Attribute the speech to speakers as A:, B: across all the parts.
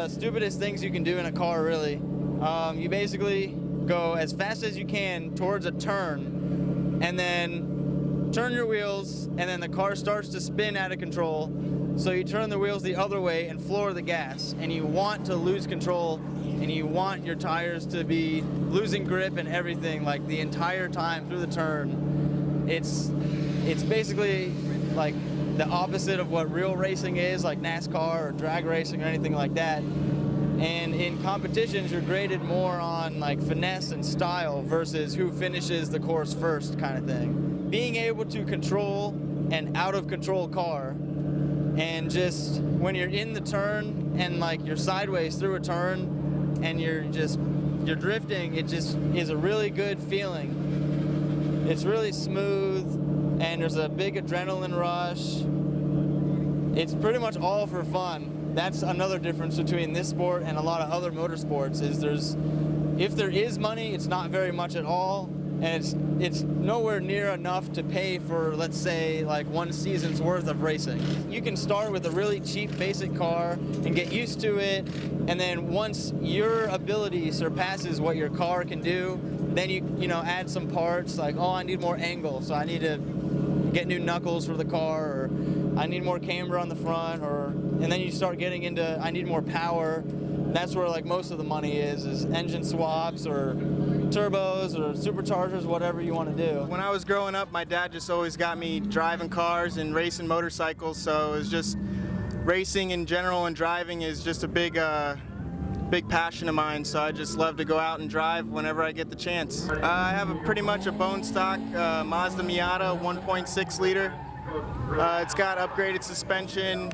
A: the stupidest things you can do in a car, really. You basically go as fast as you can towards a turn, and then turn your wheels, and then the car starts to spin out of control. So you turn the wheels the other way and floor the gas, and you want to lose control, and you want your tires to be losing grip and everything, like the entire time through the turn. It's basically like the opposite of what real racing is, like NASCAR or drag racing or anything like that. And in competitions, you're graded more on like finesse and style versus who finishes the course first kind of thing. Being able to control an out of control car, and just when you're in the turn and like you're sideways through a turn and you're drifting, it just is a really good feeling. It's really smooth and there's a big adrenaline rush. It's pretty much all for fun. That's another difference between this sport and a lot of other motorsports, is if there is money, it's not very much at all, and it's nowhere near enough to pay for, let's say, like one season's worth of racing. You can start with a really cheap basic car and get used to it, and then once your ability surpasses what your car can do, then you add some parts like, oh, I need more angle, so I need to get new knuckles for the car, or I need more camber on the front, and then you start getting into, I need more power. That's where like most of the money is engine swaps or turbos or superchargers, whatever you want to do.
B: When I was growing up, my dad just always got me driving cars and racing motorcycles, so it was just racing in general, and driving is just a big passion of mine, so I just love to go out and drive whenever I get the chance. I have pretty much a bone stock Mazda Miata 1.6 liter. It's got upgraded suspension,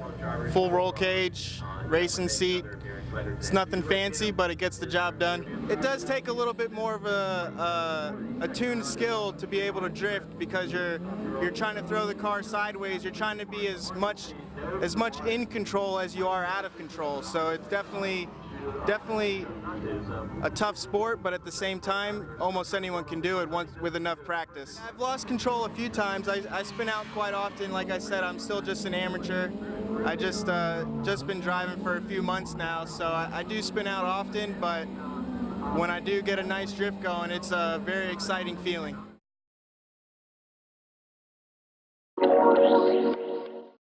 B: full roll cage, racing seat. It's nothing fancy, but it gets the job done. It does take a little bit more of a tuned skill to be able to drift, because you're trying to throw the car sideways. You're trying to be as much in control as you are out of control. So it's definitely a tough sport, but at the same time, almost anyone can do it with enough practice. I've lost control a few times. I spin out quite often. Like I said, I'm still just an amateur. I just been driving for a few months now, so I do spin out often, but when I do get a nice drift going, it's a very exciting feeling.